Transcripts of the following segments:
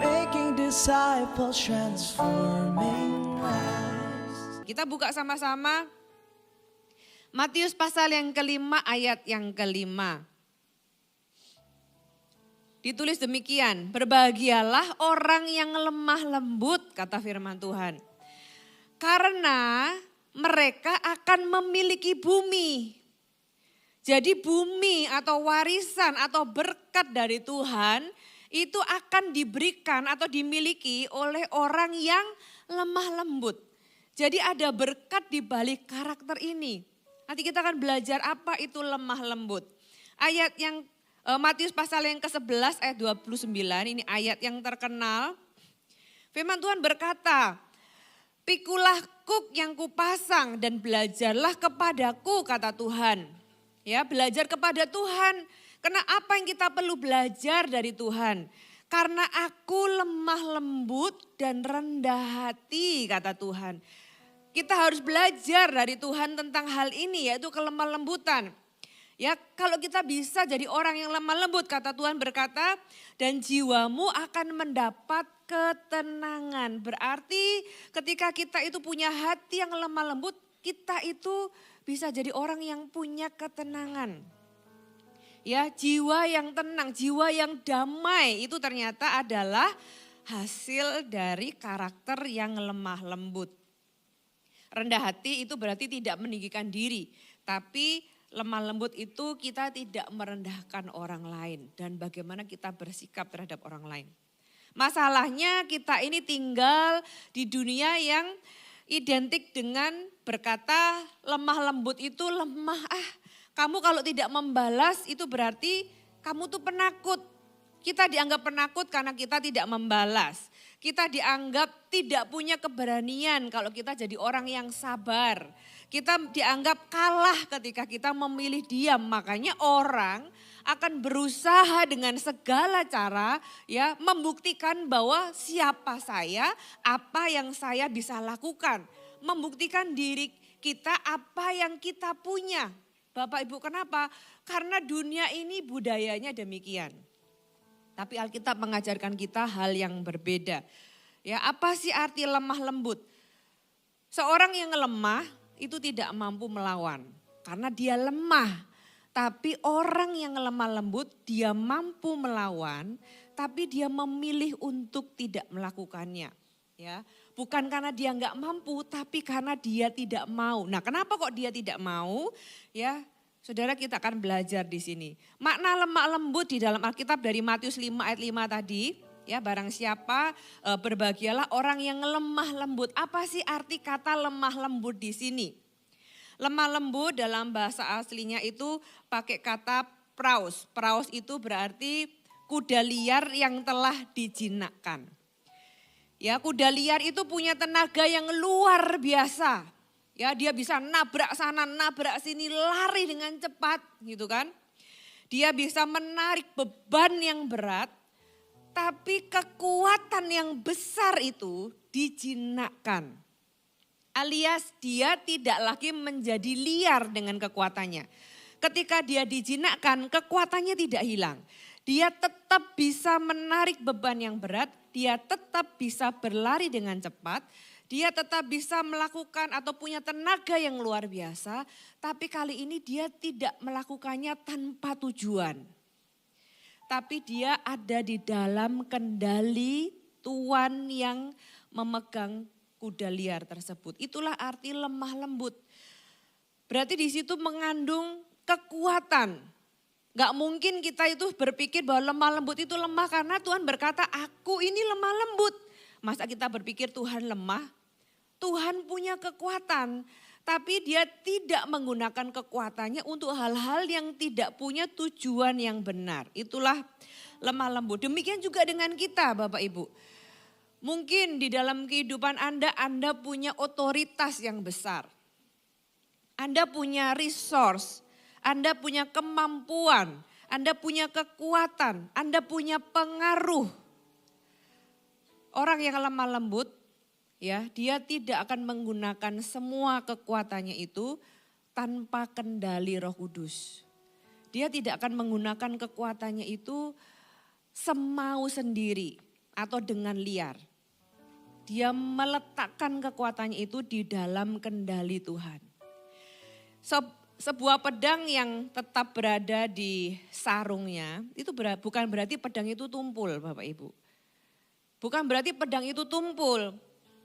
Making disciples, transforming lives. Kita buka sama-sama Matius pasal yang kelima ayat yang kelima. Ditulis demikian, berbahagialah orang yang lemah lembut, kata firman Tuhan. Karena mereka akan memiliki bumi. Jadi bumi atau warisan atau berkat dari Tuhan itu akan diberikan atau dimiliki oleh orang yang lemah lembut. Jadi ada berkat di balik karakter ini. Nanti kita akan belajar apa itu lemah lembut. Ayat yang Matius pasal yang ke-11 ayat 29, ini ayat yang terkenal. Firman Tuhan berkata, pikulah kuk yang kupasang dan belajarlah kepadaku, kata Tuhan. Ya, belajar kepada Tuhan. Karena apa yang kita perlu belajar dari Tuhan? Karena aku lemah lembut dan rendah hati, kata Tuhan. Kita harus belajar dari Tuhan tentang hal ini, yaitu kelemah lembutan. Ya, kalau kita bisa jadi orang yang lemah lembut, kata Tuhan berkata, dan jiwamu akan mendapat ketenangan. Berarti ketika kita itu punya hati yang lemah lembut, kita itu bisa jadi orang yang punya ketenangan. Ya, jiwa yang tenang, jiwa yang damai itu ternyata adalah hasil dari karakter yang lemah lembut. Rendah hati itu berarti tidak meninggikan diri, tapi lemah lembut itu kita tidak merendahkan orang lain dan bagaimana kita bersikap terhadap orang lain. Masalahnya kita ini tinggal di dunia yang identik dengan berkata lemah lembut itu lemah. Kamu kalau tidak membalas itu berarti kamu tuh penakut. Kita dianggap penakut karena kita tidak membalas. Kita dianggap tidak punya keberanian kalau kita jadi orang yang sabar. Kita dianggap kalah ketika kita memilih diam. Makanya orang akan berusaha dengan segala cara ya membuktikan bahwa siapa saya, apa yang saya bisa lakukan. Membuktikan diri kita apa yang kita punya. Bapak Ibu kenapa? Karena dunia ini budayanya demikian. Tapi Alkitab mengajarkan kita hal yang berbeda. Ya, apa sih arti lemah lembut? Seorang yang lemah itu tidak mampu melawan karena dia lemah. Tapi orang yang lemah lembut dia mampu melawan, tapi dia memilih untuk tidak melakukannya. Ya, bukan karena dia nggak mampu, tapi karena dia tidak mau. Nah, kenapa kok dia tidak mau? Ya, saudara kita akan belajar di sini. Makna lemah lembut di dalam Alkitab dari Matius 5 ayat 5 tadi. Ya, barang siapa berbahagialah orang yang lemah lembut. Apa sih arti kata lemah lembut di sini? Lemah lembut dalam bahasa aslinya itu pakai kata praus. Praus itu berarti kuda liar yang telah dijinakkan. Ya, kuda liar itu punya tenaga yang luar biasa. Ya, dia bisa nabrak sana, nabrak sini, lari dengan cepat gitu kan. Dia bisa menarik beban yang berat, tapi kekuatan yang besar itu dijinakkan. Alias dia tidak lagi menjadi liar dengan kekuatannya. Ketika dia dijinakkan, kekuatannya tidak hilang. Dia tetap bisa menarik beban yang berat, dia tetap bisa berlari dengan cepat, dia tetap bisa melakukan atau punya tenaga yang luar biasa, tapi kali ini dia tidak melakukannya tanpa tujuan. Tapi dia ada di dalam kendali Tuhan yang memegang kuda liar tersebut. Itulah arti lemah lembut. Berarti di situ mengandung kekuatan. Gak mungkin kita itu berpikir bahwa lemah lembut itu lemah karena Tuhan berkata aku ini lemah lembut. Masa kita berpikir Tuhan lemah? Tuhan punya kekuatan. Tapi dia tidak menggunakan kekuatannya untuk hal-hal yang tidak punya tujuan yang benar. Itulah lemah lembut. Demikian juga dengan kita Bapak Ibu. Mungkin di dalam kehidupan Anda punya otoritas yang besar. Anda punya resource, Anda punya kemampuan, Anda punya kekuatan, Anda punya pengaruh. Orang yang lemah lembut, ya, dia tidak akan menggunakan semua kekuatannya itu tanpa kendali Roh Kudus. Dia tidak akan menggunakan kekuatannya itu semau sendiri. atau dengan liar. Dia meletakkan kekuatannya itu di dalam kendali Tuhan. Sebuah pedang yang tetap berada di sarungnya, itu bukan berarti pedang itu tumpul Bapak Ibu. Bukan berarti pedang itu tumpul,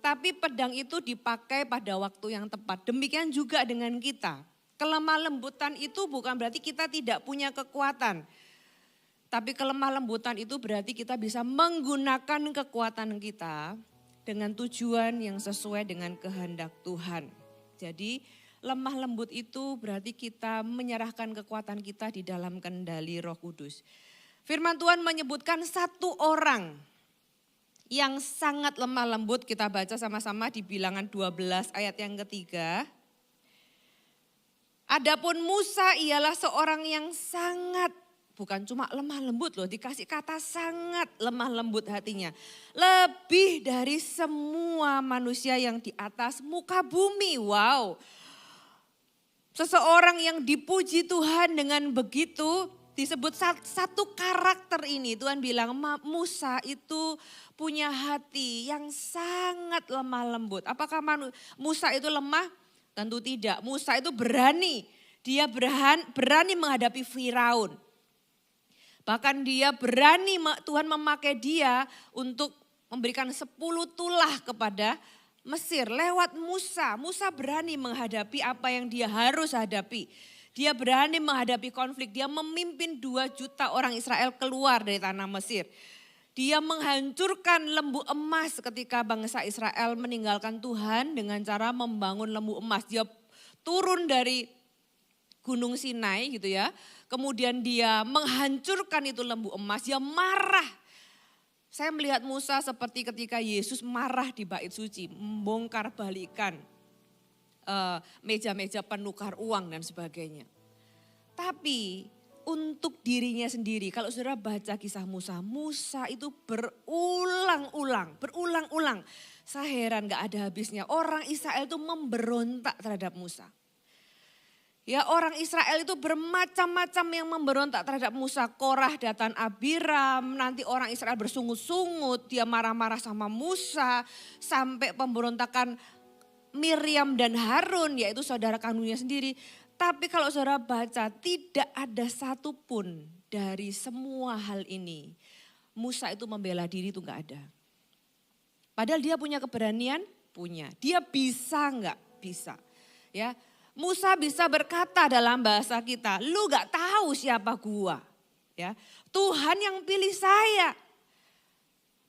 tapi pedang itu dipakai pada waktu yang tepat. Demikian juga dengan kita. Kelemah lembutan itu bukan berarti kita tidak punya kekuatan. Tapi kelemah lembutan itu berarti kita bisa menggunakan kekuatan kita dengan tujuan yang sesuai dengan kehendak Tuhan. Jadi lemah lembut itu berarti kita menyerahkan kekuatan kita di dalam kendali Roh Kudus. Firman Tuhan menyebutkan satu orang yang sangat lemah lembut, kita baca sama-sama di Bilangan 12 ayat yang ketiga. Adapun Musa ialah seorang yang sangat, bukan cuma lemah lembut loh, dikasih kata sangat lemah lembut hatinya. Lebih dari semua manusia yang di atas muka bumi. Wow. Seseorang yang dipuji Tuhan dengan begitu disebut satu karakter ini. Tuhan bilang Musa itu punya hati yang sangat lemah lembut. Apakah Musa itu lemah? Tentu tidak. Musa itu berani. Dia berani menghadapi Firaun. Bahkan dia berani Tuhan memakai dia untuk memberikan 10 tulah kepada Mesir lewat Musa. Musa berani menghadapi apa yang dia harus hadapi. Dia berani menghadapi konflik. Dia memimpin 2 juta orang Israel keluar dari tanah Mesir. Dia menghancurkan lembu emas ketika bangsa Israel meninggalkan Tuhan dengan cara membangun lembu emas. Dia turun dari Gunung Sinai gitu ya. Kemudian dia menghancurkan itu lembu emas. Dia marah. Saya melihat Musa seperti ketika Yesus marah di bait suci. Membongkar balikan meja-meja penukar uang dan sebagainya. Tapi untuk dirinya sendiri, kalau saudara baca kisah Musa, Musa itu berulang-ulang. Saya heran gak ada habisnya. Orang Israel itu memberontak terhadap Musa. Ya, orang Israel itu bermacam-macam yang memberontak terhadap Musa. Korah, Datan, Abiram, nanti orang Israel bersungut-sungut, dia marah-marah sama Musa. Sampai pemberontakan Miriam dan Harun, yaitu saudara kandungnya sendiri. Tapi kalau saudara baca, tidak ada satupun dari semua hal ini. Musa itu membela diri itu gak ada. Padahal dia punya keberanian, punya. Dia bisa gak? Bisa. Ya, Musa bisa berkata dalam bahasa kita, lu gak tahu siapa gua. Ya, Tuhan yang pilih saya.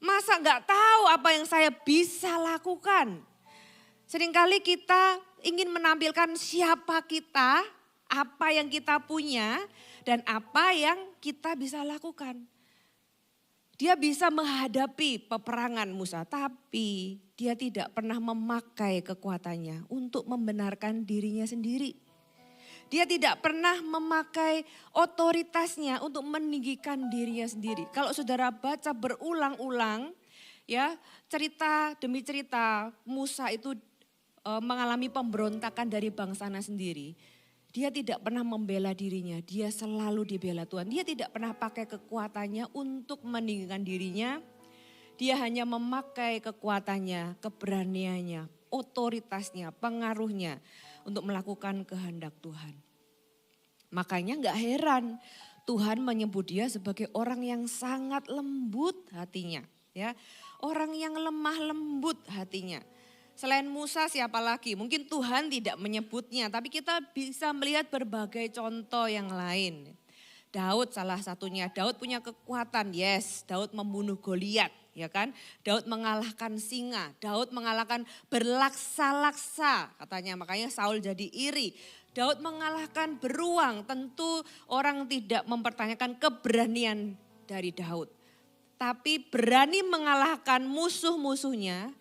Masa gak tahu apa yang saya bisa lakukan? Seringkali kita ingin menampilkan siapa kita, apa yang kita punya, dan apa yang kita bisa lakukan. Dia bisa menghadapi peperangan Musa, tapi dia tidak pernah memakai kekuatannya untuk membenarkan dirinya sendiri. Dia tidak pernah memakai otoritasnya untuk meninggikan dirinya sendiri. Kalau saudara baca berulang-ulang, ya cerita demi cerita Musa itu mengalami pemberontakan dari bangsanya sendiri. Dia tidak pernah membela dirinya, dia selalu dibela Tuhan. Dia tidak pernah pakai kekuatannya untuk meninggikan dirinya. Dia hanya memakai kekuatannya, keberaniannya, otoritasnya, pengaruhnya untuk melakukan kehendak Tuhan. Makanya gak heran Tuhan menyebut dia sebagai orang yang sangat lembut hatinya. Ya, orang yang lemah lembut hatinya. Selain Musa siapa lagi? Mungkin Tuhan tidak menyebutnya, tapi kita bisa melihat berbagai contoh yang lain. Daud salah satunya, Daud punya kekuatan, yes. Daud membunuh Goliat, ya kan. Daud mengalahkan singa, Daud mengalahkan berlaksa-laksa katanya, makanya Saul jadi iri. Daud mengalahkan beruang, tentu orang tidak mempertanyakan keberanian dari Daud. Tapi berani mengalahkan musuh-musuhnya.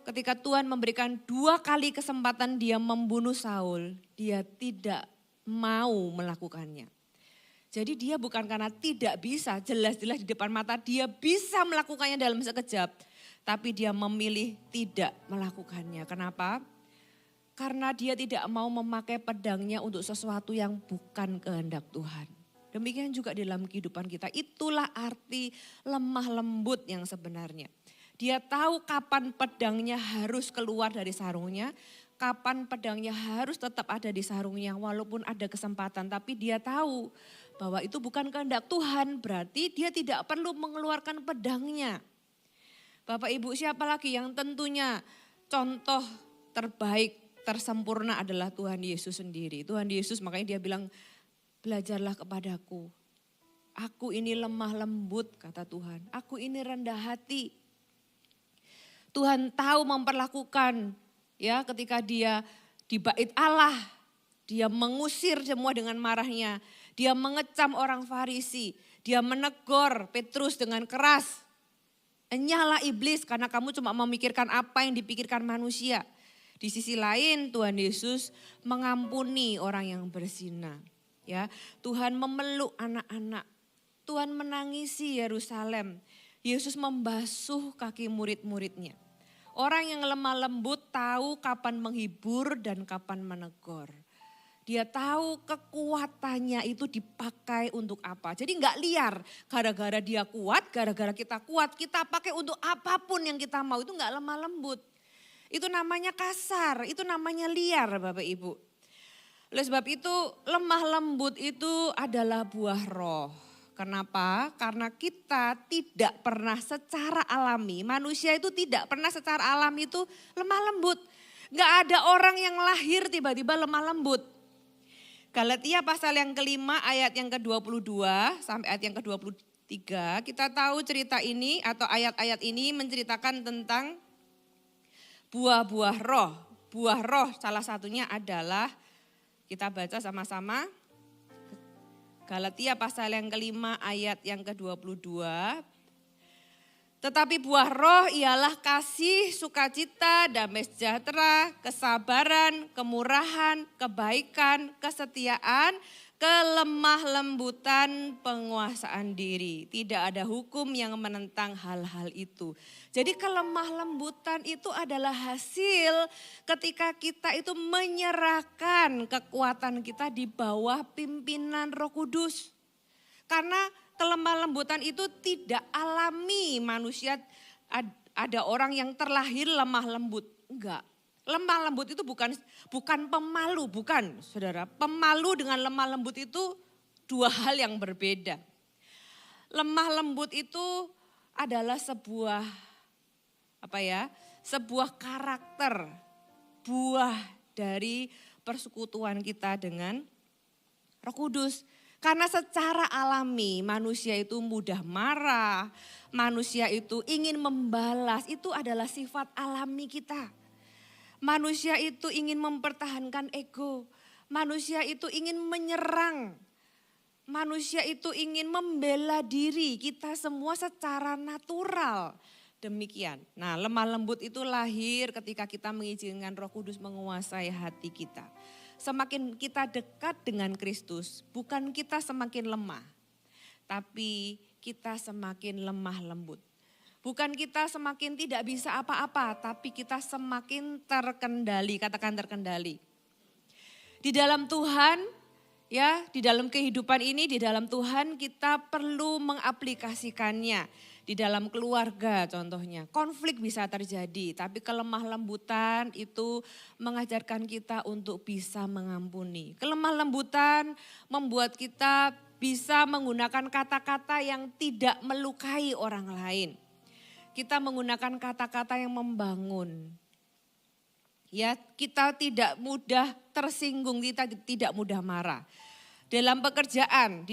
Ketika Tuhan memberikan 2 kali kesempatan dia membunuh Saul, dia tidak mau melakukannya. Jadi dia bukan karena tidak bisa, jelas-jelas di depan mata dia bisa melakukannya dalam sekejap. Tapi dia memilih tidak melakukannya. Kenapa? Karena dia tidak mau memakai pedangnya untuk sesuatu yang bukan kehendak Tuhan. Demikian juga di dalam kehidupan kita. Itulah arti lemah lembut yang sebenarnya. Dia tahu kapan pedangnya harus keluar dari sarungnya, kapan pedangnya harus tetap ada di sarungnya walaupun ada kesempatan. Tapi dia tahu bahwa itu bukan kehendak Tuhan, berarti dia tidak perlu mengeluarkan pedangnya. Bapak Ibu, siapa lagi yang tentunya contoh terbaik, tersempurna adalah Tuhan Yesus sendiri. Tuhan Yesus makanya dia bilang, belajarlah kepadaku. Aku ini lemah lembut, kata Tuhan. Aku ini rendah hati. Tuhan tahu memperlakukan, ya, ketika dia di bait Allah, dia mengusir semua dengan marahnya. Dia mengecam orang Farisi, dia menegur Petrus dengan keras. Nyala iblis karena kamu cuma memikirkan apa yang dipikirkan manusia. Di sisi lain Tuhan Yesus mengampuni orang yang berzina. Ya, Tuhan memeluk anak-anak. Tuhan menangisi Yerusalem. Yesus membasuh kaki murid-muridnya. Orang yang lemah lembut tahu kapan menghibur dan kapan menegur. Dia tahu kekuatannya itu dipakai untuk apa. Jadi enggak liar, gara-gara dia kuat, gara-gara kita kuat, kita pakai untuk apapun yang kita mau. Itu enggak lemah lembut. Itu namanya kasar, itu namanya liar Bapak Ibu. Oleh sebab itu lemah lembut itu adalah buah roh. Kenapa? Karena kita tidak pernah secara alami, manusia itu tidak pernah secara alami itu lemah lembut. Gak ada orang yang lahir tiba-tiba lemah lembut. Galatia pasal yang kelima ayat yang ke-22 sampai ayat yang ke-23. Kita tahu cerita ini atau ayat-ayat ini menceritakan tentang buah-buah roh. Buah roh salah satunya adalah, kita baca sama-sama. Galatia pasal yang kelima ayat yang ke-22. Tetapi buah roh ialah kasih, sukacita, damai sejahtera, kesabaran, kemurahan, kebaikan, kesetiaan, kelemah lembutan, penguasaan diri. Tidak ada hukum yang menentang hal-hal itu. Jadi kelemah lembutan itu adalah hasil ketika kita itu menyerahkan kekuatan kita di bawah pimpinan Roh Kudus. Karena kelemah lembutan itu tidak alami manusia, ada orang yang terlahir lemah lembut. Enggak. Lemah lembut itu bukan pemalu, bukan saudara. Pemalu dengan lemah lembut itu dua hal yang berbeda. Lemah lembut itu adalah sebuah karakter, buah dari persekutuan kita dengan Roh Kudus. Karena secara alami manusia itu mudah marah, manusia itu ingin membalas, itu adalah sifat alami kita. Manusia itu ingin mempertahankan ego, manusia itu ingin menyerang, manusia itu ingin membela diri, kita semua secara natural demikian. Nah, lemah lembut itu lahir ketika kita mengizinkan Roh Kudus menguasai hati kita. Semakin kita dekat dengan Kristus, bukan kita semakin lemah, tapi kita semakin lemah lembut. Bukan kita semakin tidak bisa apa-apa, tapi kita semakin terkendali, katakan terkendali. Di dalam Tuhan, ya, di dalam kehidupan ini, di dalam Tuhan kita perlu mengaplikasikannya. Di dalam keluarga contohnya, konflik bisa terjadi, tapi kelemah lembutan itu mengajarkan kita untuk bisa mengampuni. Kelemah lembutan membuat kita bisa menggunakan kata-kata yang tidak melukai orang lain. Kita menggunakan kata-kata yang membangun. Ya, kita tidak mudah tersinggung, kita tidak mudah marah. Di dalam pekerjaan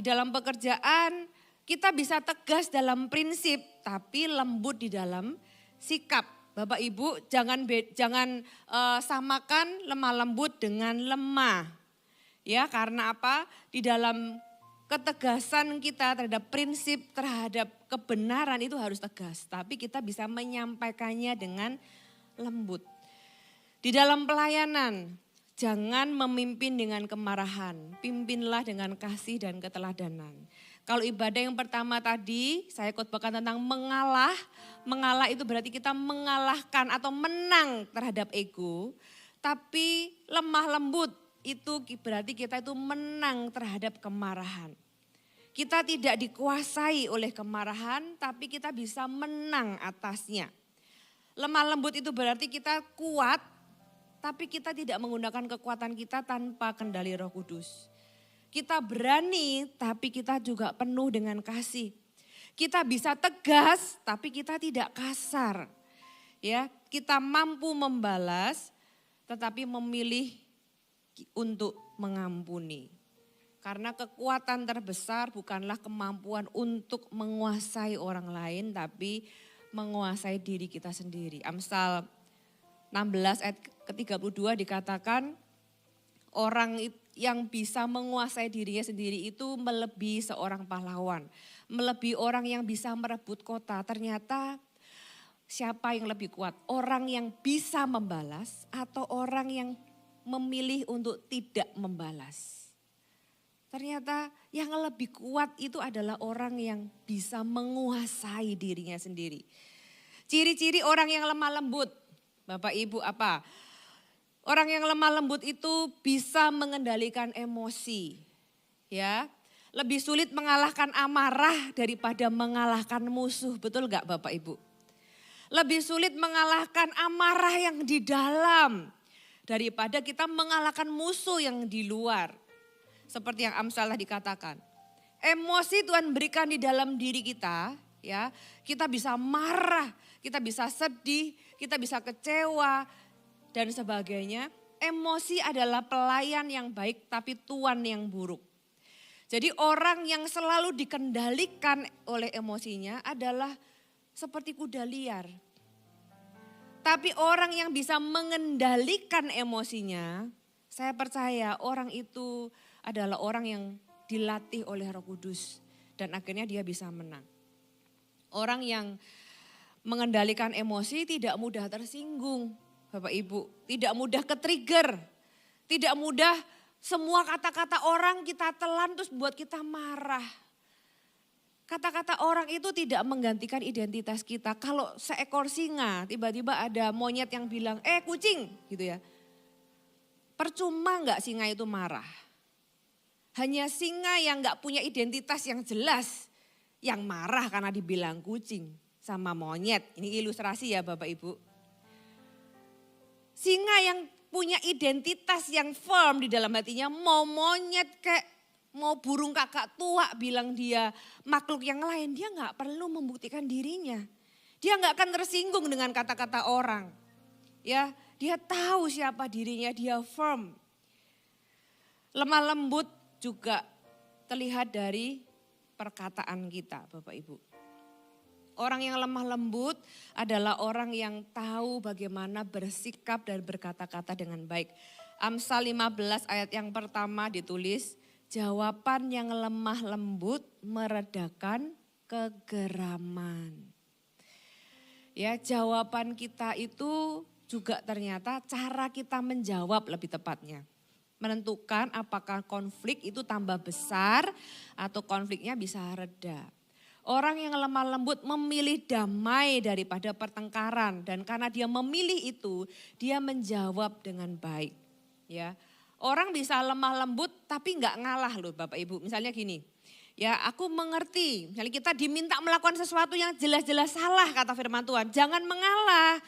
kita bisa tegas dalam prinsip, tapi lembut di dalam sikap. Bapak Ibu jangan samakan lemah lembut dengan lemah. Ya, karena apa? Di dalam ketegasan kita terhadap prinsip, terhadap kebenaran itu harus tegas. Tapi kita bisa menyampaikannya dengan lembut. Di dalam pelayanan, jangan memimpin dengan kemarahan. Pimpinlah dengan kasih dan keteladanan. Kalau ibadah yang pertama tadi, saya khotbahkan tentang mengalah. Mengalah itu berarti kita mengalahkan atau menang terhadap ego. Tapi lemah lembut itu berarti kita itu menang terhadap kemarahan. Kita tidak dikuasai oleh kemarahan, tapi kita bisa menang atasnya. Lemah lembut itu berarti kita kuat, tapi kita tidak menggunakan kekuatan kita tanpa kendali Roh Kudus. Kita berani, tapi kita juga penuh dengan kasih. Kita bisa tegas, tapi kita tidak kasar. Ya, kita mampu membalas, tetapi memilih untuk mengampuni. Karena kekuatan terbesar bukanlah kemampuan untuk menguasai orang lain, tapi menguasai diri kita sendiri. Amsal 16 ayat ke-32 dikatakan, orang yang bisa menguasai dirinya sendiri itu melebihi seorang pahlawan. Melebihi orang yang bisa merebut kota. Ternyata siapa yang lebih kuat? Orang yang bisa membalas atau orang yang memilih untuk tidak membalas? Ternyata yang lebih kuat itu adalah orang yang bisa menguasai dirinya sendiri. Ciri-ciri orang yang lemah lembut, Bapak Ibu apa? Orang yang lemah lembut itu bisa mengendalikan emosi. Ya, lebih sulit mengalahkan amarah daripada mengalahkan musuh, betul gak Bapak Ibu? Lebih sulit mengalahkan amarah yang di dalam daripada kita mengalahkan musuh yang di luar. Seperti yang Amsal dikatakan. Emosi Tuhan berikan di dalam diri kita, ya. Kita bisa marah, kita bisa sedih, kita bisa kecewa dan sebagainya. Emosi adalah pelayan yang baik tapi tuan yang buruk. Jadi orang yang selalu dikendalikan oleh emosinya adalah seperti kuda liar. Tapi orang yang bisa mengendalikan emosinya, saya percaya orang itu adalah orang yang dilatih oleh Roh Kudus dan akhirnya dia bisa menang. Orang yang mengendalikan emosi tidak mudah tersinggung, Bapak Ibu, tidak mudah ke-trigger, tidak mudah semua kata-kata orang kita telan terus buat kita marah. Kata-kata orang itu tidak menggantikan identitas kita. Kalau seekor singa tiba-tiba ada monyet yang bilang, kucing gitu ya. Percuma gak singa itu marah? Hanya singa yang gak punya identitas yang jelas, yang marah karena dibilang kucing sama monyet. Ini ilustrasi ya Bapak Ibu. Singa yang punya identitas yang firm di dalam hatinya, mau monyet kayak mau burung kakak tua bilang dia makhluk yang lain, dia gak perlu membuktikan dirinya. Dia gak akan tersinggung dengan kata-kata orang. Ya, dia tahu siapa dirinya, dia firm. Lemah lembut juga terlihat dari perkataan kita Bapak Ibu. Orang yang lemah lembut adalah orang yang tahu bagaimana bersikap dan berkata-kata dengan baik. Amsal 15 ayat yang pertama ditulis, jawaban yang lemah lembut meredakan kegeraman. Ya, jawaban kita itu juga ternyata cara kita menjawab lebih tepatnya. Menentukan apakah konflik itu tambah besar atau konfliknya bisa reda. Orang yang lemah lembut memilih damai daripada pertengkaran dan karena dia memilih itu, dia menjawab dengan baik. Ya, orang bisa lemah lembut tapi nggak ngalah loh Bapak Ibu. Misalnya gini, ya aku mengerti, misalnya kita diminta melakukan sesuatu yang jelas-jelas salah kata firman Tuhan, jangan mengalah.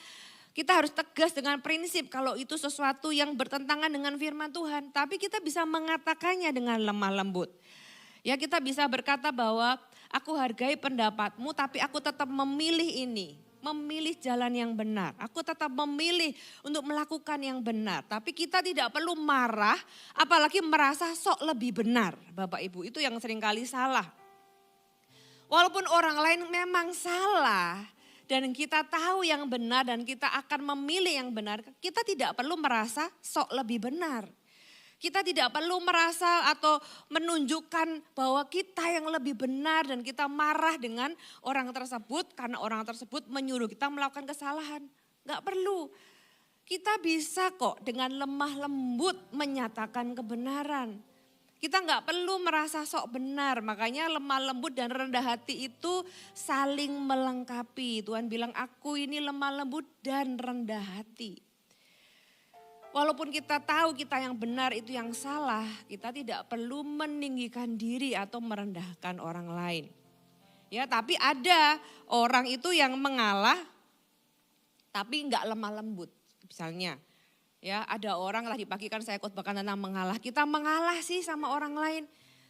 Kita harus tegas dengan prinsip kalau itu sesuatu yang bertentangan dengan firman Tuhan. Tapi kita bisa mengatakannya dengan lemah lembut. Ya, kita bisa berkata bahwa aku hargai pendapatmu tapi aku tetap memilih ini. Memilih jalan yang benar. Aku tetap memilih untuk melakukan yang benar. Tapi kita tidak perlu marah apalagi merasa sok lebih benar. Bapak Ibu, itu yang seringkali salah. Walaupun orang lain memang salah. Dan kita tahu yang benar dan kita akan memilih yang benar. Kita tidak perlu merasa sok lebih benar. Kita tidak perlu merasa atau menunjukkan bahwa kita yang lebih benar dan kita marah dengan orang tersebut karena orang tersebut menyuruh kita melakukan kesalahan. Gak perlu. Kita bisa kok dengan lemah lembut menyatakan kebenaran. Kita nggak perlu merasa sok benar, makanya lemah lembut dan rendah hati itu saling melengkapi. Tuhan bilang aku ini lemah lembut dan rendah hati. Walaupun kita tahu kita yang benar itu yang salah, kita tidak perlu meninggikan diri atau merendahkan orang lain. Ya, tapi ada orang itu yang mengalah tapi enggak lemah lembut. Misalnya, ya ada orang tadi pagi kan saya khotbahkan tentang mengalah. Kita mengalah sih sama orang lain,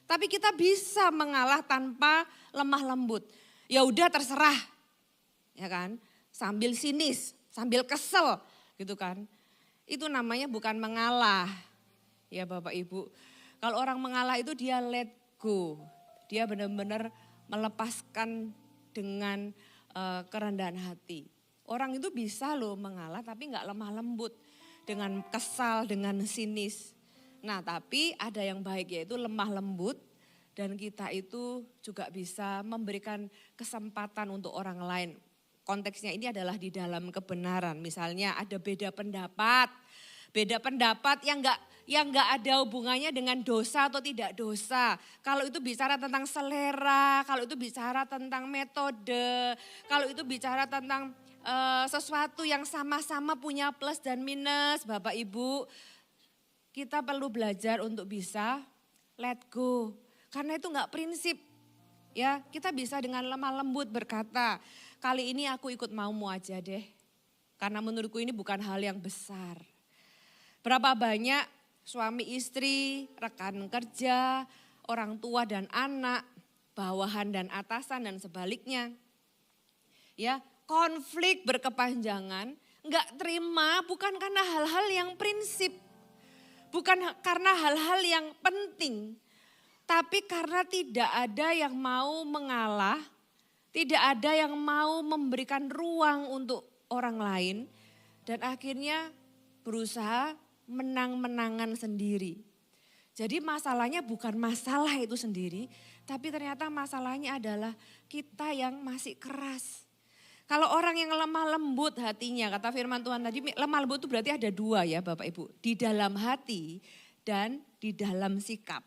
tapi kita bisa mengalah tanpa lemah lembut. Ya udah terserah, ya kan? Sambil sinis, sambil kesel, gitu kan? Itu namanya bukan mengalah, ya Bapak Ibu. Kalau orang mengalah itu dia let go, dia benar-benar melepaskan dengan kerendahan hati. Orang itu bisa loh mengalah tapi nggak lemah lembut dengan kesal, dengan sinis. Nah tapi ada yang baik yaitu lemah lembut dan kita itu juga bisa memberikan kesempatan untuk orang lain. Konteksnya ini adalah di dalam kebenaran. Misalnya ada beda pendapat yang nggak ada hubungannya dengan dosa atau tidak dosa. Kalau itu bicara tentang selera, kalau itu bicara tentang metode, kalau itu bicara tentang sesuatu yang sama-sama punya plus dan minus, Bapak Ibu, kita perlu belajar untuk bisa let go. Karena itu nggak prinsip. Ya, kita bisa dengan lemah lembut berkata, kali ini aku ikut maumu aja deh. Karena menurutku ini bukan hal yang besar. Berapa banyak suami istri, rekan kerja, orang tua dan anak, bawahan dan atasan dan sebaliknya. Ya, konflik berkepanjangan, enggak terima bukan karena hal-hal yang prinsip. Bukan karena hal-hal yang penting. Tapi karena tidak ada yang mau mengalah, tidak ada yang mau memberikan ruang untuk orang lain. Dan akhirnya berusaha menang-menangan sendiri. Jadi masalahnya bukan masalah itu sendiri, tapi ternyata masalahnya adalah kita yang masih keras. Kalau orang yang lemah lembut hatinya, kata firman Tuhan tadi, lemah lembut itu berarti ada dua ya Bapak Ibu. Di dalam hati dan di dalam sikap.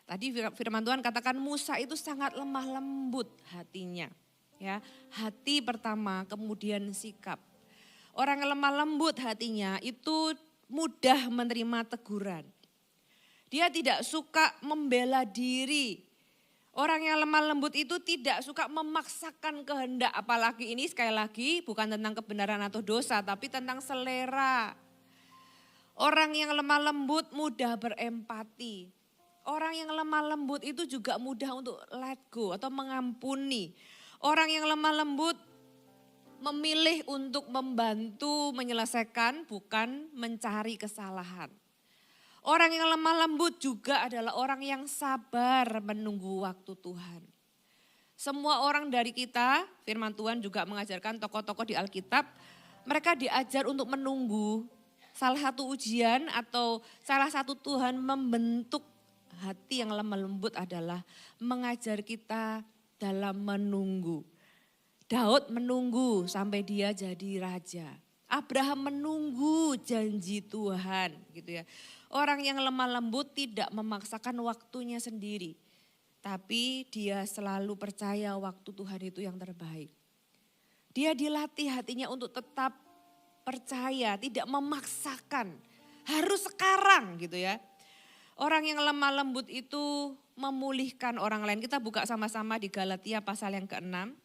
Tadi firman Tuhan katakan Musa itu sangat lemah lembut hatinya. Ya, hati pertama, kemudian sikap. Orang yang lemah lembut hatinya itu mudah menerima teguran. Dia tidak suka membela diri. Orang yang lemah lembut itu tidak suka memaksakan kehendak. Apalagi ini sekali lagi bukan tentang kebenaran atau dosa, tapi tentang selera. Orang yang lemah lembut mudah berempati. Orang yang lemah lembut itu juga mudah untuk let go atau mengampuni. Orang yang lemah lembut memilih untuk membantu menyelesaikan bukan mencari kesalahan. Orang yang lemah lembut juga adalah orang yang sabar menunggu waktu Tuhan. Semua orang dari kita, firman Tuhan juga mengajarkan tokoh-tokoh di Alkitab, mereka diajar untuk menunggu. Salah satu ujian atau salah satu Tuhan membentuk hati yang lemah lembut adalah mengajar kita dalam menunggu. Daud menunggu sampai dia jadi raja. Abraham menunggu janji Tuhan gitu ya. Orang yang lemah lembut tidak memaksakan waktunya sendiri. Tapi dia selalu percaya waktu Tuhan itu yang terbaik. Dia dilatih hatinya untuk tetap percaya, tidak memaksakan. Harus sekarang gitu ya. Orang yang lemah lembut itu memulihkan orang lain. Kita buka sama-sama di Galatia pasal yang ke-6.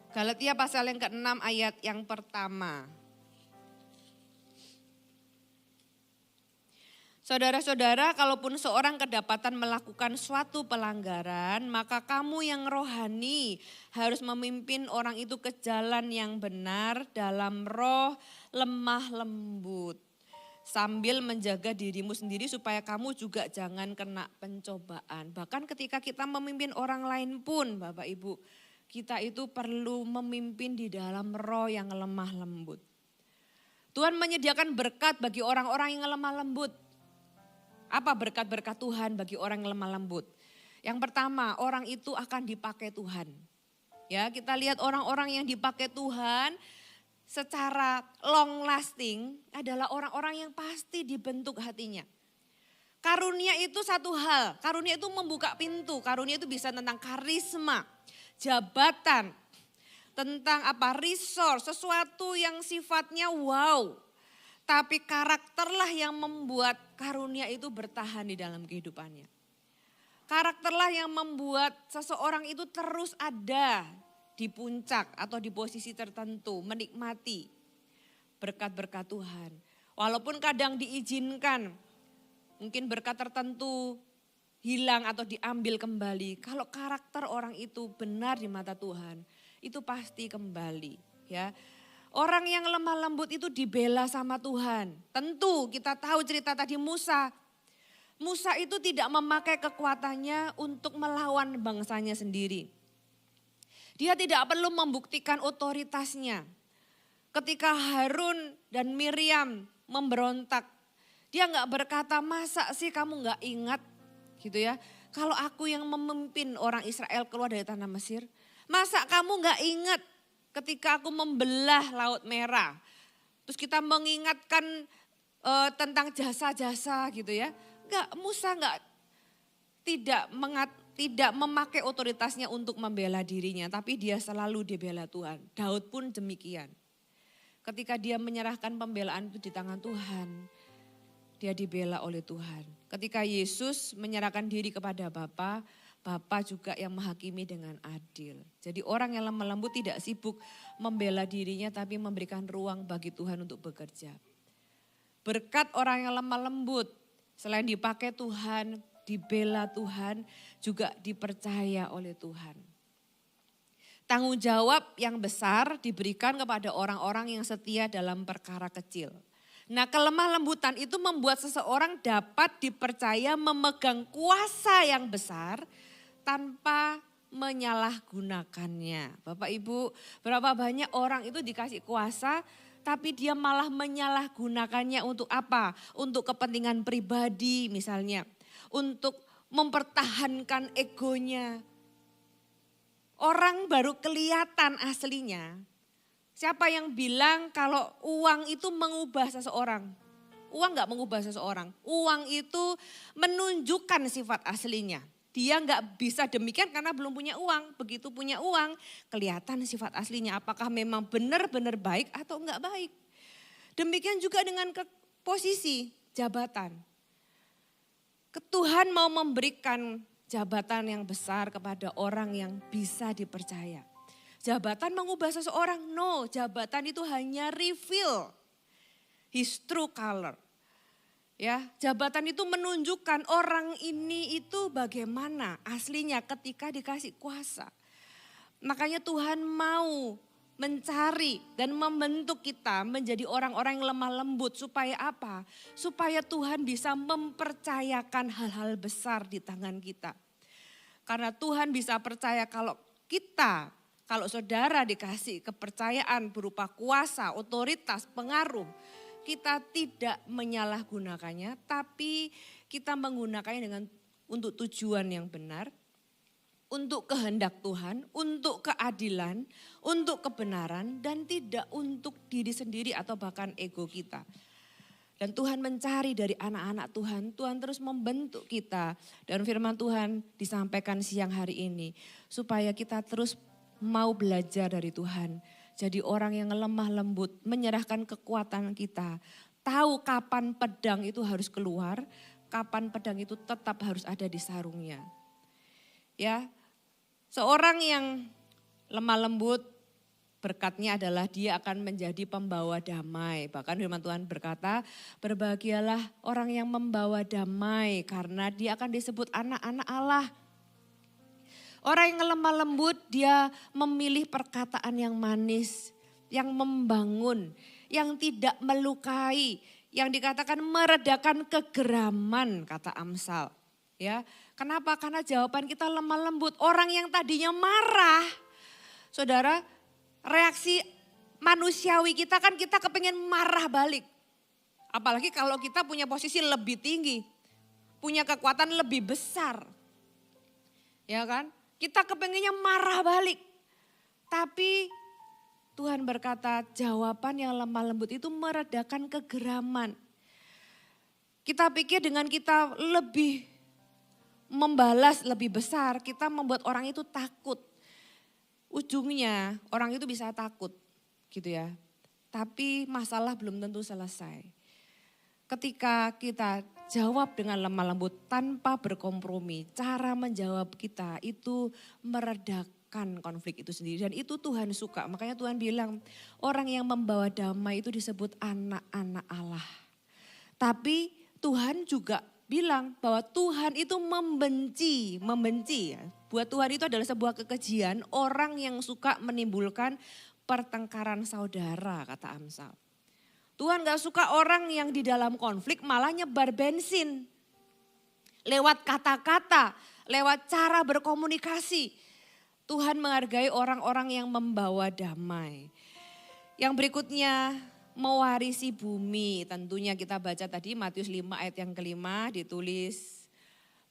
Galatia pasal yang ke-6 ayat yang pertama. Saudara-saudara, kalaupun seorang kedapatan melakukan suatu pelanggaran, maka kamu yang rohani harus memimpin orang itu ke jalan yang benar dalam roh lemah lembut. Sambil menjaga dirimu sendiri supaya kamu juga jangan kena pencobaan. Bahkan ketika kita memimpin orang lain pun Bapak Ibu, kita itu perlu memimpin di dalam roh yang lemah lembut. Tuhan menyediakan berkat bagi orang-orang yang lemah lembut. Apa berkat-berkat Tuhan bagi orang yang lemah lembut? Yang pertama, orang itu akan dipakai Tuhan. Ya, kita lihat orang-orang yang dipakai Tuhan secara long lasting adalah orang-orang yang pasti dibentuk hatinya. Karunia itu satu hal, karunia itu membuka pintu, karunia itu bisa tentang karisma, jabatan, tentang apa? Resource, sesuatu yang sifatnya wow. Tapi karakterlah yang membuat karunia itu bertahan di dalam kehidupannya. Karakterlah yang membuat seseorang itu terus ada di puncak atau di posisi tertentu, menikmati berkat-berkat Tuhan. Walaupun kadang diizinkan, mungkin berkat tertentu hilang atau diambil kembali. Kalau karakter orang itu benar di mata Tuhan, itu pasti kembali, ya. Orang yang lemah lembut itu dibela sama Tuhan. Tentu kita tahu cerita tadi Musa. Musa itu tidak memakai kekuatannya untuk melawan bangsanya sendiri. Dia tidak perlu membuktikan otoritasnya. Ketika Harun dan Miriam memberontak, dia nggak berkata, masa sih kamu nggak ingat gitu ya. Kalau aku yang memimpin orang Israel keluar dari tanah Mesir, masa kamu nggak ingat ketika aku membelah Laut Merah. Terus kita mengingatkan tentang jasa-jasa gitu ya. Enggak, Musa tidak memakai otoritasnya untuk membela dirinya, tapi dia selalu dibela Tuhan. Daud pun demikian. Ketika dia menyerahkan pembelaan itu di tangan Tuhan, dia dibela oleh Tuhan. Ketika Yesus menyerahkan diri kepada Bapa, Bapa juga yang menghakimi dengan adil. Jadi orang yang lemah lembut tidak sibuk membela dirinya, tapi memberikan ruang bagi Tuhan untuk bekerja. Berkat orang yang lemah lembut, selain dipakai Tuhan, dibela Tuhan, juga dipercaya oleh Tuhan. Tanggung jawab yang besar diberikan kepada orang-orang yang setia dalam perkara kecil. Nah, kelemah lembutan itu membuat seseorang dapat dipercaya memegang kuasa yang besar tanpa menyalahgunakannya. Bapak Ibu, berapa banyak orang itu dikasih kuasa tapi dia malah menyalahgunakannya untuk apa? Untuk kepentingan pribadi misalnya. Untuk mempertahankan egonya. Orang baru kelihatan aslinya. Siapa yang bilang kalau uang itu mengubah seseorang? Uang gak mengubah seseorang. Uang itu menunjukkan sifat aslinya. Dia gak bisa demikian karena belum punya uang. Begitu punya uang, kelihatan sifat aslinya. Apakah memang benar-benar baik atau enggak baik. Demikian juga dengan posisi jabatan. Tuhan mau memberikan jabatan yang besar kepada orang yang bisa dipercaya. Jabatan mengubah seseorang? No, jabatan itu hanya reveal his true color. Ya, jabatan itu menunjukkan orang ini itu bagaimana aslinya ketika dikasih kuasa. Makanya Tuhan mau mencari dan membentuk kita menjadi orang-orang yang lemah lembut. Supaya apa? Supaya Tuhan bisa mempercayakan hal-hal besar di tangan kita. Karena Tuhan bisa percaya kalau saudara dikasih kepercayaan berupa kuasa, otoritas, pengaruh. Kita tidak menyalahgunakannya, tapi kita menggunakannya untuk tujuan yang benar, untuk kehendak Tuhan, untuk keadilan, untuk kebenaran, dan tidak untuk diri sendiri atau bahkan ego kita. Dan Tuhan mencari dari anak-anak Tuhan, Tuhan terus membentuk kita. Dan firman Tuhan disampaikan siang hari ini, supaya kita terus mau belajar dari Tuhan. Jadi orang yang lemah lembut, menyerahkan kekuatan kita. Tahu kapan pedang itu harus keluar, kapan pedang itu tetap harus ada di sarungnya. Ya, seorang yang lemah lembut, berkatnya adalah dia akan menjadi pembawa damai. Bahkan firman Tuhan berkata, berbahagialah orang yang membawa damai karena dia akan disebut anak-anak Allah. Orang yang lemah lembut dia memilih perkataan yang manis, yang membangun, yang tidak melukai, yang dikatakan meredakan kegeraman kata Amsal. Ya, kenapa? Karena jawaban kita lemah lembut. Orang yang tadinya marah, saudara, reaksi manusiawi kita kan kita kepengen marah balik. Apalagi kalau kita punya posisi lebih tinggi, punya kekuatan lebih besar. Ya kan? Kita kepengennya marah balik. Tapi Tuhan berkata jawaban yang lemah lembut itu meredakan kegeraman. Kita pikir dengan kita lebih membalas lebih besar, kita membuat orang itu takut. ujungnya orang itu bisa takut gitu ya. Tapi masalah belum tentu selesai. Ketika kita jawab dengan lemah lembut tanpa berkompromi, cara menjawab kita itu meredakan konflik itu sendiri. Dan itu Tuhan suka, makanya Tuhan bilang orang yang membawa damai itu disebut anak-anak Allah. Tapi Tuhan juga bilang bahwa Tuhan itu membenci ya. Buat Tuhan itu adalah sebuah kekejian orang yang suka menimbulkan pertengkaran saudara, kata Amsal. Tuhan gak suka orang yang di dalam konflik malah nyebar bensin. Lewat kata-kata, lewat cara berkomunikasi. Tuhan menghargai orang-orang yang membawa damai. Yang berikutnya mewarisi bumi. Tentunya kita baca tadi Matius 5 ayat yang kelima ditulis.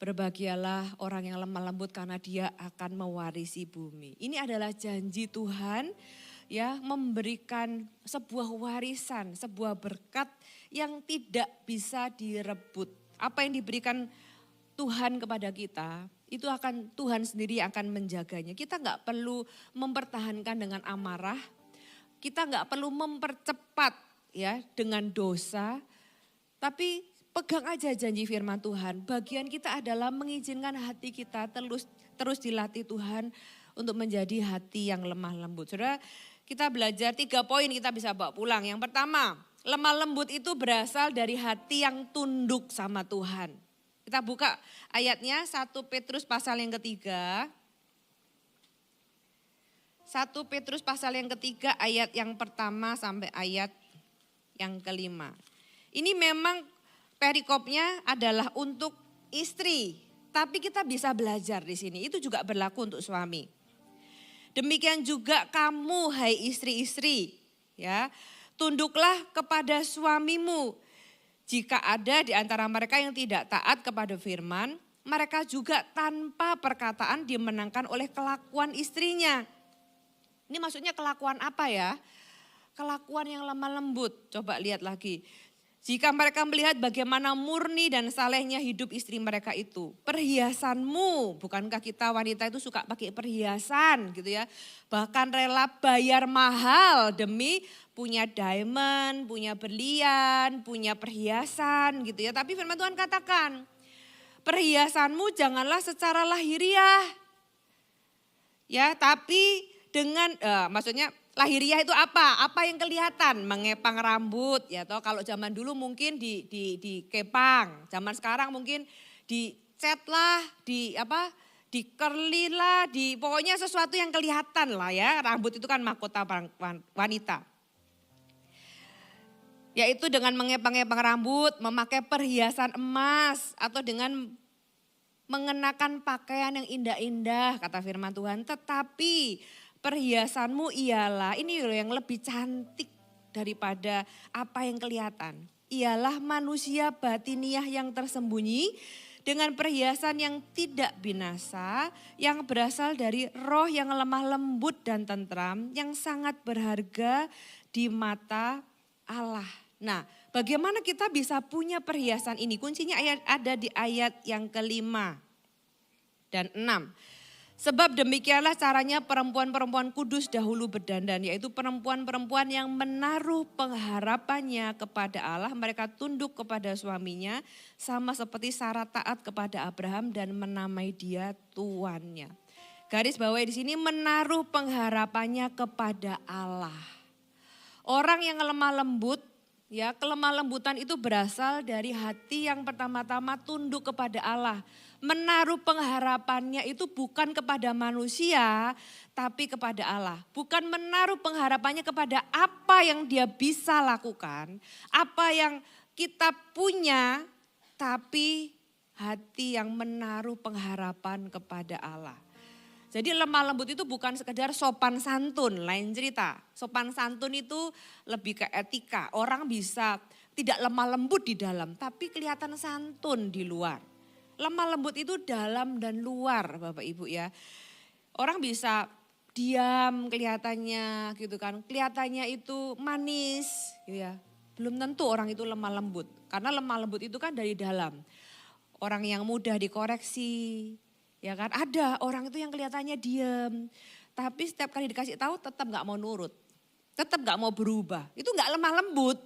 Berbahagialah orang yang lemah lembut karena dia akan mewarisi bumi. Ini adalah janji Tuhan ya, memberikan sebuah warisan, sebuah berkat yang tidak bisa direbut. Apa yang diberikan Tuhan kepada kita, itu akan Tuhan sendiri akan menjaganya. Kita nggak perlu mempertahankan dengan amarah, kita nggak perlu mempercepat ya dengan dosa, tapi pegang aja janji firman Tuhan. Bagian kita adalah mengizinkan hati kita terus dilatih Tuhan untuk menjadi hati yang lemah lembut. Saudara, kita belajar 3 poin kita bisa bawa pulang. Yang pertama, lemah lembut itu berasal dari hati yang tunduk sama Tuhan. Kita buka ayatnya 1 Petrus pasal yang ketiga. 1 Petrus pasal yang ketiga ayat yang pertama sampai ayat yang kelima. Ini memang perikopnya adalah untuk istri. Tapi kita bisa belajar di sini. Itu juga berlaku untuk suami. Demikian juga kamu hai istri-istri, ya, tunduklah kepada suamimu. Jika ada di antara mereka yang tidak taat kepada firman, mereka juga tanpa perkataan dimenangkan oleh kelakuan istrinya. Ini maksudnya kelakuan apa ya? Kelakuan yang lemah lembut. Coba lihat lagi. Jika mereka melihat bagaimana murni dan salehnya hidup istri mereka itu. Perhiasanmu, bukankah kita wanita itu suka pakai perhiasan gitu ya. Bahkan rela bayar mahal demi punya diamond, punya berlian, punya perhiasan gitu ya. Tapi firman Tuhan katakan, perhiasanmu janganlah secara lahiriah. Ya, tapi dengan maksudnya lahiriah itu apa? Apa yang kelihatan? Mengepang rambut ya toh. Kalau zaman dulu mungkin dikepang. Zaman sekarang mungkin dicat lah, dikerli lah, pokoknya sesuatu yang kelihatan lah ya. Rambut itu kan mahkota wanita. Yaitu dengan mengepang-epang rambut, memakai perhiasan emas atau dengan mengenakan pakaian yang indah-indah kata firman Tuhan. Tetapi perhiasanmu ialah, ini yang lebih cantik daripada apa yang kelihatan. Ialah manusia batiniah yang tersembunyi dengan perhiasan yang tidak binasa, yang berasal dari roh yang lemah lembut dan tentram, yang sangat berharga di mata Allah. Nah, bagaimana kita bisa punya perhiasan ini? Kuncinya ada di ayat yang kelima dan 6. Sebab demikianlah caranya perempuan-perempuan kudus dahulu berdandan, yaitu perempuan-perempuan yang menaruh pengharapannya kepada Allah. Mereka tunduk kepada suaminya sama seperti Sarah taat kepada Abraham dan menamai dia tuannya. Garis bawahi di sini menaruh pengharapannya kepada Allah. Orang yang lemah lembut, ya kelemah lembutan itu berasal dari hati yang pertama-tama tunduk kepada Allah. Menaruh pengharapannya itu bukan kepada manusia, tapi kepada Allah. Bukan menaruh pengharapannya kepada apa yang dia bisa lakukan, apa yang kita punya, tapi hati yang menaruh pengharapan kepada Allah. Jadi lemah lembut itu bukan sekedar sopan santun, lain cerita. Sopan santun itu lebih ke etika. Orang bisa tidak lemah lembut di dalam, tapi kelihatan santun di luar. Lemah lembut itu dalam dan luar Bapak Ibu ya. Orang bisa diam kelihatannya gitu kan. Kelihatannya itu manis gitu ya. Belum tentu orang itu lemah lembut. Karena lemah lembut itu kan dari dalam. Orang yang mudah dikoreksi. Ya kan, ada orang itu yang kelihatannya diam, Tapi setiap kali dikasih tahu tetap gak mau nurut. Tetap gak mau berubah. Itu gak lemah lembut.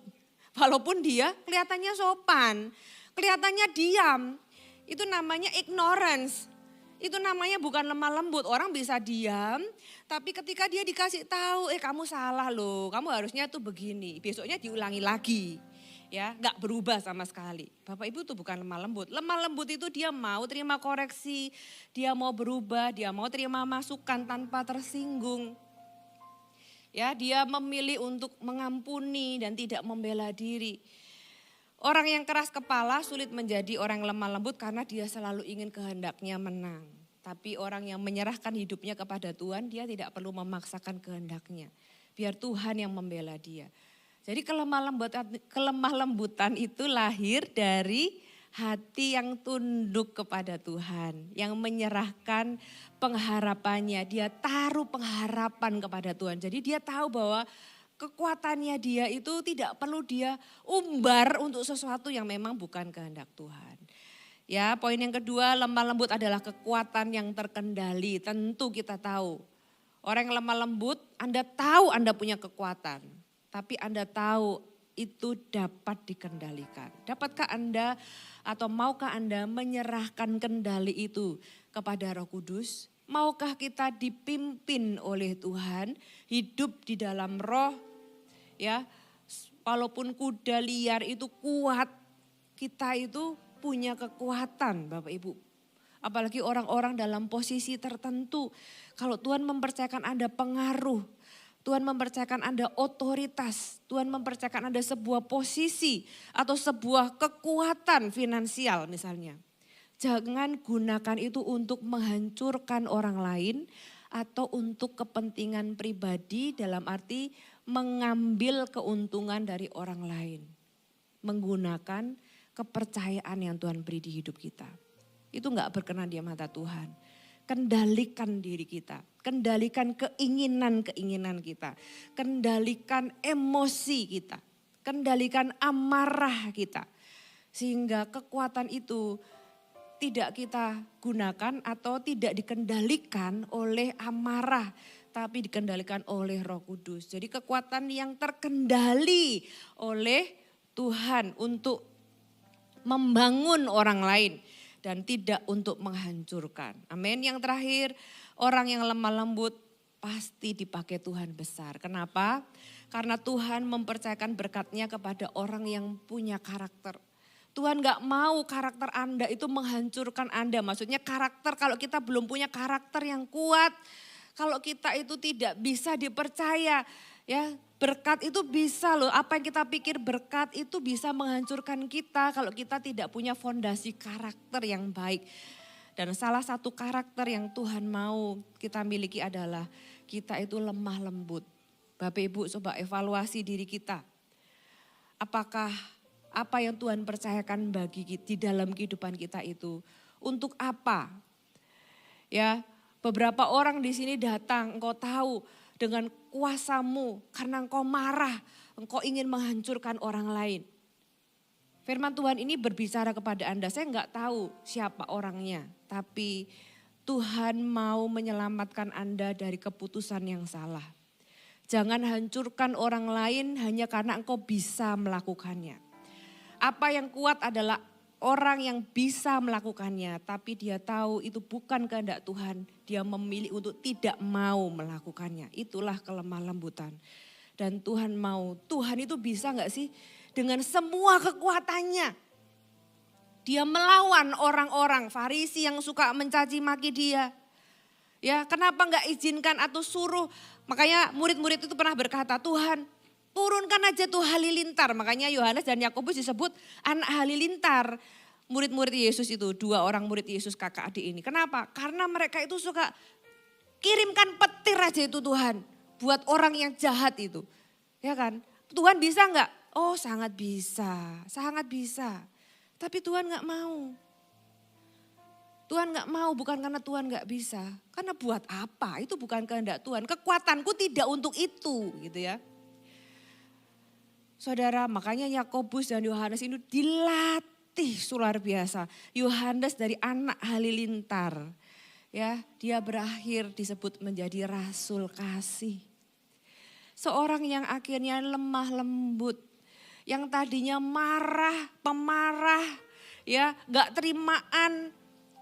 Walaupun dia kelihatannya sopan, kelihatannya diam. Itu namanya ignorance. Itu namanya bukan lemah lembut. Orang bisa diam, tapi ketika dia dikasih tahu, kamu salah loh, kamu harusnya tuh begini. Besoknya diulangi lagi. Ya, nggak berubah sama sekali. Bapak Ibu itu bukan lemah lembut. Lemah lembut itu dia mau terima koreksi, dia mau berubah, dia mau terima masukan tanpa tersinggung. Ya, dia memilih untuk mengampuni dan tidak membela diri. Orang yang keras kepala sulit menjadi orang yang lemah lembut karena dia selalu ingin kehendaknya menang. Tapi orang yang menyerahkan hidupnya kepada Tuhan, dia tidak perlu memaksakan kehendaknya. Biar Tuhan yang membela dia. Jadi kelemah lembutan itu lahir dari hati yang tunduk kepada Tuhan. Yang menyerahkan pengharapannya, dia taruh pengharapan kepada Tuhan. Jadi dia tahu bahwa kekuatannya dia itu tidak perlu dia umbar untuk sesuatu yang memang bukan kehendak Tuhan. Ya, poin yang kedua, lemah lembut adalah kekuatan yang terkendali. Tentu kita tahu, orang yang lemah lembut, Anda tahu Anda punya kekuatan. Tapi Anda tahu itu dapat dikendalikan. Dapatkah Anda atau maukah Anda menyerahkan kendali itu kepada Roh Kudus? Maukah kita dipimpin oleh Tuhan, hidup di dalam roh? Ya, walaupun kuda liar itu kuat, kita itu punya kekuatan Bapak Ibu. Apalagi orang-orang dalam posisi tertentu. Kalau Tuhan mempercayakan Anda pengaruh, Tuhan mempercayakan Anda otoritas, Tuhan mempercayakan Anda sebuah posisi atau sebuah kekuatan finansial misalnya. Jangan gunakan itu untuk menghancurkan orang lain atau untuk kepentingan pribadi dalam arti mengambil keuntungan dari orang lain. Menggunakan kepercayaan yang Tuhan beri di hidup kita. Itu enggak berkenan di mata Tuhan. Kendalikan diri kita, kendalikan keinginan-keinginan kita, kendalikan emosi kita, kendalikan amarah kita. Sehingga kekuatan itu tidak kita gunakan atau tidak dikendalikan oleh amarah, tapi dikendalikan oleh Roh Kudus. Jadi kekuatan yang terkendali oleh Tuhan untuk membangun orang lain. Dan tidak untuk menghancurkan. Amin. Yang terakhir, orang yang lemah lembut pasti dipakai Tuhan besar. Kenapa? Karena Tuhan mempercayakan berkatnya kepada orang yang punya karakter. Tuhan gak mau karakter Anda itu menghancurkan Anda. Maksudnya karakter, kalau kita belum punya karakter yang kuat, kalau kita itu tidak bisa dipercaya, ya berkat itu bisa loh, apa yang kita pikir berkat itu bisa menghancurkan kita kalau kita tidak punya fondasi karakter yang baik. Dan salah satu karakter yang Tuhan mau kita miliki adalah kita itu lemah lembut. Bapak Ibu coba evaluasi diri kita. Apakah apa yang Tuhan percayakan bagi kita, di dalam kehidupan kita itu untuk apa? Ya, beberapa orang di sini datang, engkau tahu dengan kuasamu karena engkau marah, engkau ingin menghancurkan orang lain. Firman Tuhan ini berbicara kepada Anda, saya enggak tahu siapa orangnya, tapi Tuhan mau menyelamatkan Anda dari keputusan yang salah. Jangan hancurkan orang lain hanya karena engkau bisa melakukannya. Apa yang kuat adalah orang yang bisa melakukannya, tapi dia tahu itu bukan kehendak Tuhan. Dia memilih untuk tidak mau melakukannya. Itulah kelemah lembutan. Dan Tuhan mau, Tuhan itu bisa gak sih dengan semua kekuatannya. Dia melawan orang-orang Farisi yang suka mencaci maki dia. Ya, kenapa gak izinkan atau suruh? Makanya murid-murid itu pernah berkata, Tuhan turunkan aja tuh halilintar. Makanya Yohanes dan Yakobus disebut anak halilintar. Murid-murid Yesus itu, 2 orang murid Yesus kakak adik ini. Kenapa? Karena mereka itu suka kirimkan petir aja itu Tuhan. Buat orang yang jahat itu. Ya kan? Tuhan bisa enggak? Oh sangat bisa, sangat bisa. Tapi Tuhan enggak mau. Tuhan enggak mau bukan karena Tuhan enggak bisa. Karena buat apa? Itu bukan kehendak Tuhan. Kekuatanku tidak untuk itu gitu ya. Saudara, makanya Yakobus dan Yohanes ini dilatih luar biasa. Yohanes dari anak halilintar. ya, dia berakhir disebut menjadi rasul kasih. Seorang yang akhirnya lemah lembut, yang tadinya marah, pemarah, ya, gak terimaan,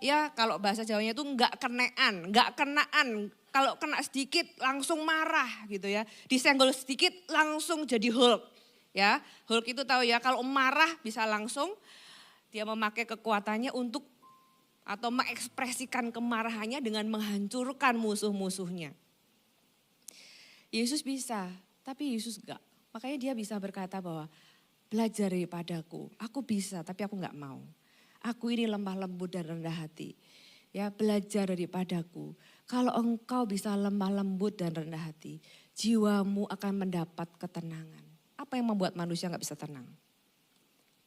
ya kalau bahasa Jawanya itu gak kenaan. Kalau kena sedikit langsung marah gitu ya. Disenggol sedikit langsung jadi Hulk. Ya, Hulk itu tahu ya kalau marah bisa langsung dia memakai kekuatannya untuk atau mengekspresikan kemarahannya dengan menghancurkan musuh-musuhnya. Yesus bisa, tapi Yesus enggak. Makanya dia bisa berkata bahwa belajar daripadaku, aku bisa tapi aku enggak mau. Aku ini lemah lembut dan rendah hati. Ya, belajar daripadaku. Kalau engkau bisa lemah lembut dan rendah hati, jiwamu akan mendapat ketenangan. Apa yang membuat manusia enggak bisa tenang?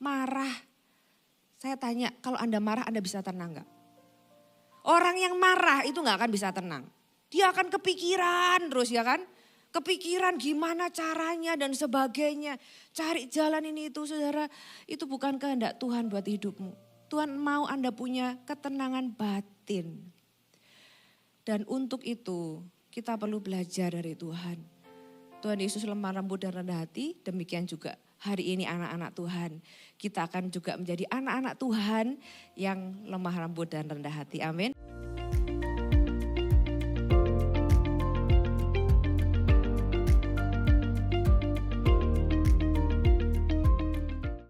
Marah. Saya tanya, kalau Anda marah Anda bisa tenang enggak? Orang yang marah itu enggak akan bisa tenang. Dia akan kepikiran terus ya kan? Kepikiran gimana caranya dan sebagainya. Cari jalan ini itu saudara, itu bukan kehendak Tuhan buat hidupmu. Tuhan mau Anda punya ketenangan batin. Dan untuk itu kita perlu belajar dari Tuhan. Tuhan Yesus lemah lembut dan rendah hati, demikian juga hari ini anak-anak Tuhan. Kita akan juga menjadi anak-anak Tuhan yang lemah lembut dan rendah hati. Amin.